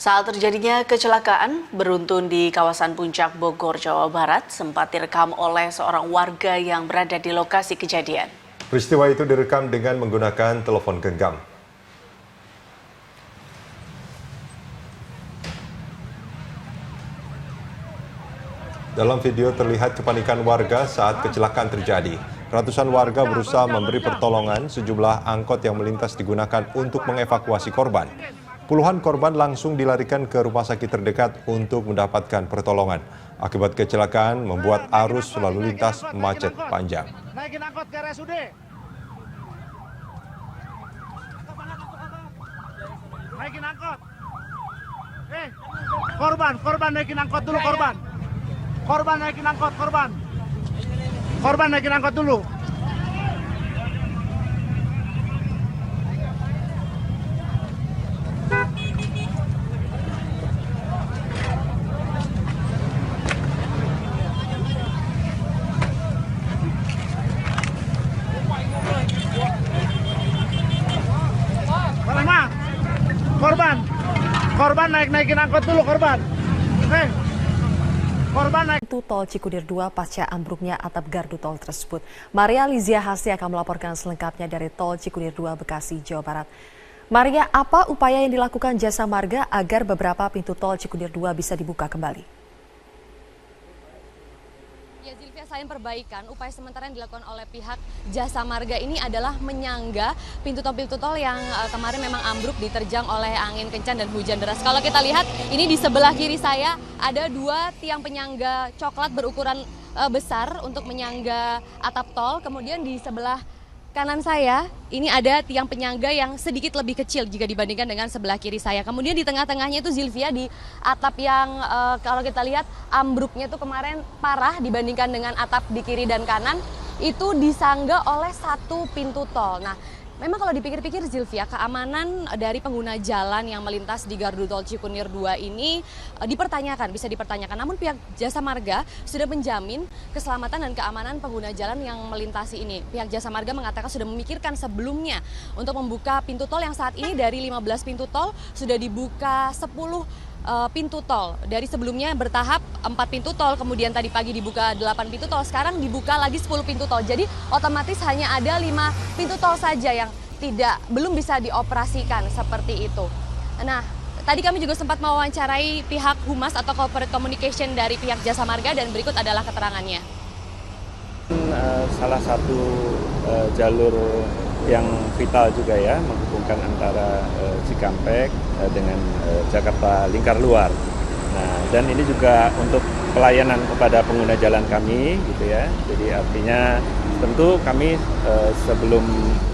Saat terjadinya kecelakaan beruntun di kawasan Puncak Bogor, Jawa Barat sempat direkam oleh seorang warga yang berada di lokasi kejadian. Peristiwa itu direkam dengan menggunakan telepon genggam. Dalam video terlihat kepanikan warga saat kecelakaan terjadi. Ratusan warga berusaha memberi pertolongan, sejumlah angkot yang melintas digunakan untuk mengevakuasi korban. Puluhan korban langsung dilarikan ke rumah sakit terdekat untuk mendapatkan pertolongan. Akibat kecelakaan membuat arus lalu lintas macet panjang. Naikin angkot ke RSUD. Naikin angkot. Korban naikin angkot dulu, korban. Korban naikin angkot, korban. Korban naikin angkot dulu. Korban naikin angkot dulu, korban. Korban naik. Tol Cikunir 2 pasca ambruknya atap gardu tol tersebut. Maria Lizia Hasti akan melaporkan selengkapnya dari Tol Cikunir 2 Bekasi, Jawa Barat. Maria, apa upaya yang dilakukan Jasa Marga agar beberapa pintu tol Cikunir 2 bisa dibuka kembali? Ya, Zilvia, selain perbaikan, upaya sementara yang dilakukan oleh pihak Jasa Marga ini adalah menyangga pintu tol yang kemarin memang ambruk diterjang oleh angin kencang dan hujan deras. Kalau kita lihat, ini di sebelah kiri saya ada dua tiang penyangga coklat berukuran besar untuk menyangga atap tol. Kemudian di sebelah kanan saya, ini ada tiang penyangga yang sedikit lebih kecil jika dibandingkan dengan sebelah kiri saya. Kemudian di tengah-tengahnya itu Zilvia, di atap yang kalau kita lihat ambruknya itu kemarin parah dibandingkan dengan atap di kiri dan kanan, itu disangga oleh satu pintu tol. Nah, memang kalau dipikir-pikir Zilvia, keamanan dari pengguna jalan yang melintas di gardu tol Cikunir 2 ini bisa dipertanyakan. Namun pihak Jasa Marga sudah menjamin keselamatan dan keamanan pengguna jalan yang melintasi ini. Pihak Jasa Marga mengatakan sudah memikirkan sebelumnya untuk membuka pintu tol yang saat ini dari 15 pintu tol sudah dibuka 10 pintu tol. Dari sebelumnya bertahap 4 pintu tol, kemudian tadi pagi dibuka 8 pintu tol, sekarang dibuka lagi 10 pintu tol. Jadi otomatis hanya ada 5 pintu tol saja yang belum bisa dioperasikan seperti itu. Nah, tadi kami juga sempat mewawancarai pihak Humas atau Corporate Communication dari pihak Jasa Marga dan berikut adalah keterangannya. Salah satu jalur yang vital juga ya, menghubungkan antara Cikampek dengan Jakarta Lingkar Luar. Nah, dan ini juga untuk pelayanan kepada pengguna jalan kami gitu ya. Jadi artinya tentu kami sebelum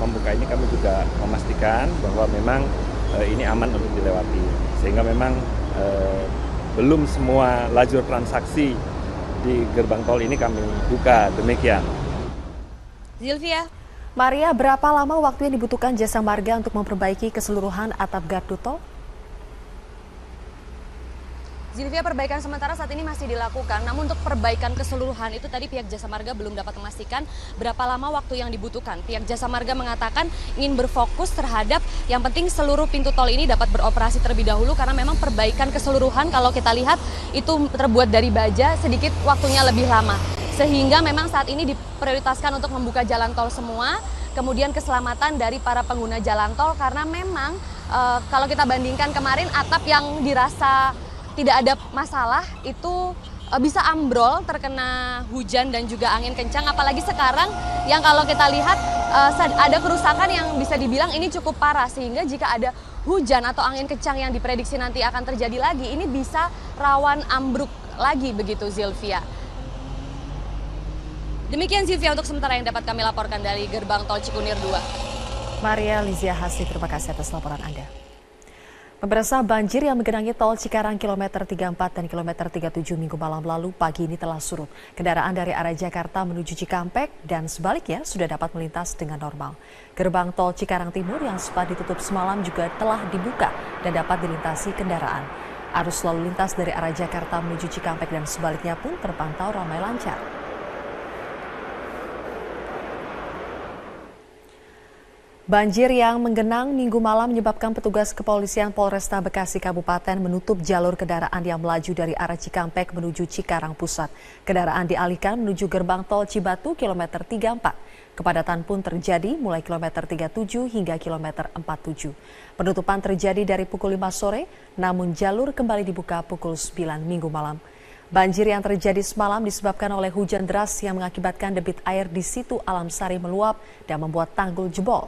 membuka ini kami juga memastikan bahwa memang ini aman untuk dilewati. Sehingga memang belum semua lajur transaksi di gerbang tol ini kami buka, demikian. Zilvia. Maria, berapa lama waktu yang dibutuhkan Jasa Marga untuk memperbaiki keseluruhan atap gardu tol? Zilvia, perbaikan sementara saat ini masih dilakukan, namun untuk perbaikan keseluruhan itu tadi pihak Jasa Marga belum dapat memastikan berapa lama waktu yang dibutuhkan. Pihak Jasa Marga mengatakan ingin berfokus terhadap yang penting seluruh pintu tol ini dapat beroperasi terlebih dahulu karena memang perbaikan keseluruhan kalau kita lihat itu terbuat dari baja sedikit waktunya lebih lama. Sehingga memang saat ini diprioritaskan untuk membuka jalan tol semua, kemudian keselamatan dari para pengguna jalan tol karena memang kalau kita bandingkan kemarin atap yang dirasa tidak ada masalah itu bisa ambrol terkena hujan dan juga angin kencang, apalagi sekarang yang kalau kita lihat ada kerusakan yang bisa dibilang ini cukup parah, sehingga jika ada hujan atau angin kencang yang diprediksi nanti akan terjadi lagi, ini bisa rawan ambruk lagi begitu Zilvia. Demikian Zilvia untuk sementara yang dapat kami laporkan dari gerbang tol Cikunir 2. Maria Lizia Hasti, terima kasih atas laporan Anda. Pemirsa, banjir yang menggenangi tol Cikarang kilometer 34 dan kilometer 37 Minggu malam lalu pagi ini telah surut. Kendaraan dari arah Jakarta menuju Cikampek dan sebaliknya sudah dapat melintas dengan normal. Gerbang tol Cikarang Timur yang sempat ditutup semalam juga telah dibuka dan dapat dilintasi kendaraan. Arus lalu lintas dari arah Jakarta menuju Cikampek dan sebaliknya pun terpantau ramai lancar. Banjir yang menggenang Minggu malam menyebabkan petugas kepolisian Polresta Bekasi Kabupaten menutup jalur kendaraan yang melaju dari arah Cikampek menuju Cikarang Pusat. Kendaraan dialihkan menuju gerbang tol Cibatu kilometer 34. Kepadatan pun terjadi mulai kilometer 37 hingga kilometer 47. Penutupan terjadi dari pukul 5 sore, namun jalur kembali dibuka pukul 9 Minggu malam. Banjir yang terjadi semalam disebabkan oleh hujan deras yang mengakibatkan debit air di situ Alam Sari meluap dan membuat tanggul jebol.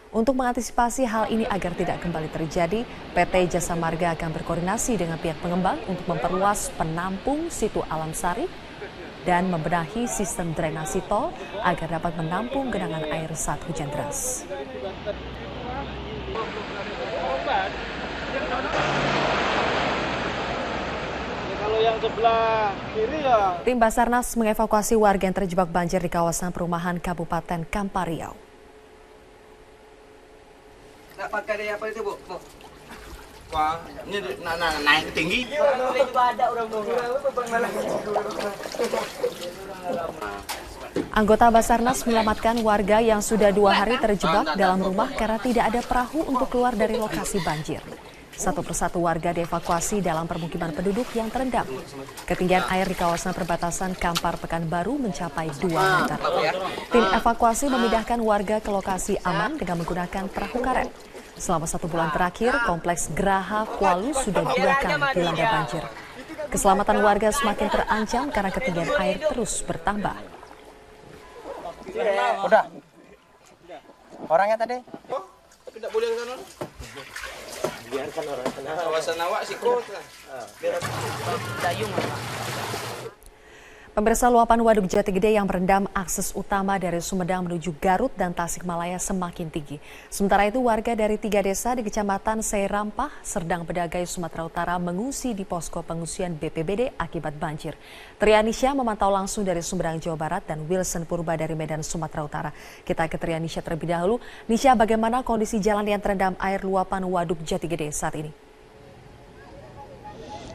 Untuk mengantisipasi hal ini agar tidak kembali terjadi, PT Jasa Marga akan berkoordinasi dengan pihak pengembang untuk memperluas penampung situ Alam Sari dan membenahi sistem drainasi tol agar dapat menampung genangan air saat hujan deras. Kalau yang sebelah kiri ya. Tim Basarnas mengevakuasi warga yang terjebak banjir di kawasan perumahan Kabupaten Kampar Riau. Dapat karya apa itu, Bu? Wah, ini naik tinggi. Anggota Basarnas menyelamatkan warga yang sudah 2 hari terjebak dalam rumah karena tidak ada perahu untuk keluar dari lokasi banjir. Satu persatu warga dievakuasi dalam permukiman penduduk yang terendam. Ketinggian air di kawasan perbatasan Kampar Pekanbaru mencapai 2 meter. Tim evakuasi memindahkan warga ke lokasi aman dengan menggunakan perahu karet. Selama 1 bulan terakhir, kompleks Geraha Kualu sudah 2 kali dilanda banjir. Keselamatan warga semakin terancam karena ketinggian air terus bertambah. Udah. Orangnya tadi? Tidak boleh ke sana. Biarkan orang sana. Kawasan awak sih kok. Biar dayung. Pemirsa, luapan Waduk Jati Gede yang merendam akses utama dari Sumedang menuju Garut dan Tasikmalaya semakin tinggi. Sementara itu warga dari 3 desa di Kecamatan Seirampah, Serdang Bedagai, Sumatera Utara mengungsi di posko pengungsian BPBD akibat banjir. Trianisha memantau langsung dari Sumedang, Jawa Barat dan Wilson Purba dari Medan, Sumatera Utara. Kita ke Trianisha terlebih dahulu. Nisha, bagaimana kondisi jalan yang terendam air luapan Waduk Jati Gede saat ini?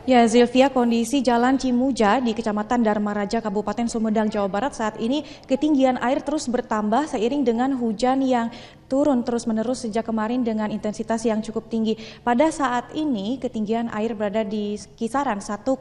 Ya, Zilvia, kondisi Jalan Cimuja di Kecamatan Dharma Raja, Kabupaten Sumedang, Jawa Barat saat ini ketinggian air terus bertambah seiring dengan hujan yang turun terus-menerus sejak kemarin dengan intensitas yang cukup tinggi. Pada saat ini ketinggian air berada di kisaran 1,5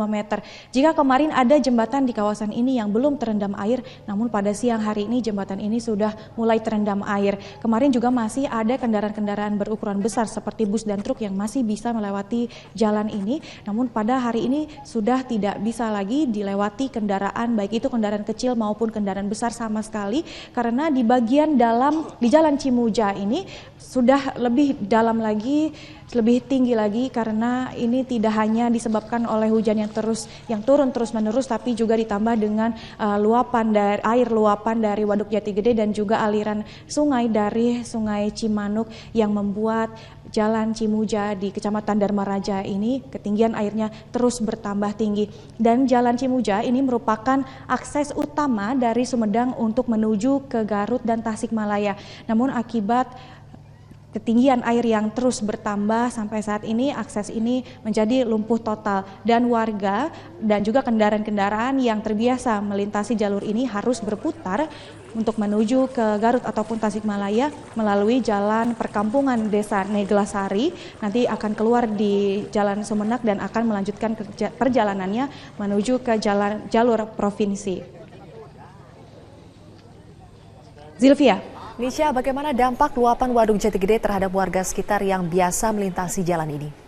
meter. Jika kemarin ada jembatan di kawasan ini yang belum terendam air, namun pada siang hari ini jembatan ini sudah mulai terendam air. Kemarin juga masih ada kendaraan-kendaraan berukuran besar seperti bus dan truk yang masih bisa melewati jalan ini. Namun pada hari ini sudah tidak bisa lagi dilewati kendaraan, baik itu kendaraan kecil maupun kendaraan besar sama sekali, karena di bagian dalam di Jalan Cimuja ini sudah lebih dalam lagi, lebih tinggi lagi, karena ini tidak hanya disebabkan oleh hujan yang turun terus-menerus, tapi juga ditambah dengan air luapan dari Waduk Jati Gede dan juga aliran sungai dari Sungai Cimanuk yang membuat Jalan Cimuja di Kecamatan Dharma Raja ini ketinggian airnya terus bertambah tinggi. Dan Jalan Cimuja ini merupakan akses utama dari Sumedang untuk menuju ke Garut dan Tasikmalaya. Namun akibat ketinggian air yang terus bertambah sampai saat ini akses ini menjadi lumpuh total dan warga dan juga kendaraan-kendaraan yang terbiasa melintasi jalur ini harus berputar untuk menuju ke Garut ataupun Tasikmalaya melalui jalan perkampungan Desa Neglasari, nanti akan keluar di Jalan Sumenak dan akan melanjutkan perjalanannya menuju ke jalur provinsi. Zilvia. Nisha, bagaimana dampak luapan Waduk Jati Gede terhadap warga sekitar yang biasa melintasi jalan ini?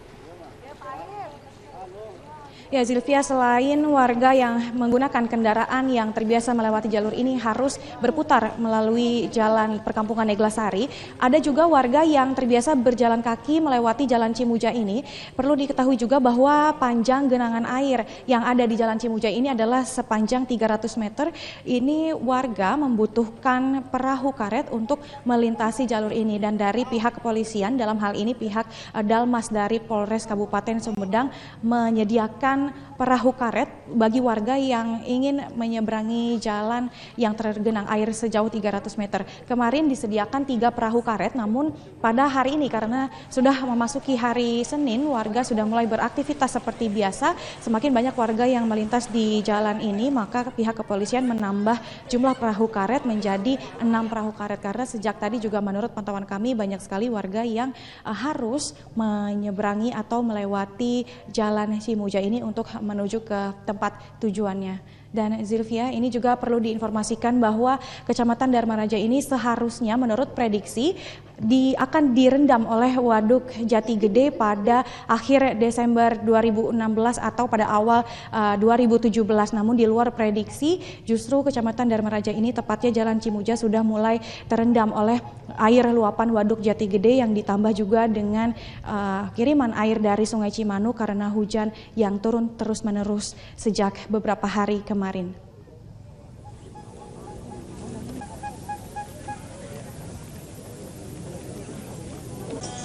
Ya, Zilvia, selain warga yang menggunakan kendaraan yang terbiasa melewati jalur ini harus berputar melalui jalan perkampungan Neglasari, ada juga warga yang terbiasa berjalan kaki melewati Jalan Cimuja ini. Perlu diketahui juga bahwa panjang genangan air yang ada di Jalan Cimuja ini adalah sepanjang 300 meter. Ini warga membutuhkan perahu karet untuk melintasi jalur ini, dan dari pihak kepolisian, dalam hal ini pihak Dalmas dari Polres Kabupaten Sumedang, menyediakan disediakan perahu karet bagi warga yang ingin menyeberangi jalan yang tergenang air sejauh 300 meter. Kemarin disediakan 3 perahu karet, namun pada hari ini karena sudah memasuki hari Senin, warga sudah mulai beraktivitas seperti biasa. Semakin banyak warga yang melintas di jalan ini, maka pihak kepolisian menambah jumlah perahu karet menjadi 6 perahu karet. Karena sejak tadi juga menurut pantauan kami banyak sekali warga yang harus menyeberangi atau melewati jalan Cimuja ini untuk menuju ke tempat tujuannya. Dan Zilvia, ini juga perlu diinformasikan bahwa Kecamatan Dharmaraja ini seharusnya menurut prediksi akan direndam oleh Waduk Jati Gede pada akhir Desember 2016 atau pada awal 2017. Namun di luar prediksi, justru Kecamatan Dharmaraja ini tepatnya Jalan Cimuja sudah mulai terendam oleh air luapan Waduk Jati Gede yang ditambah juga dengan kiriman air dari Sungai Cimanuk karena hujan yang turun terus-menerus sejak beberapa hari kemarin.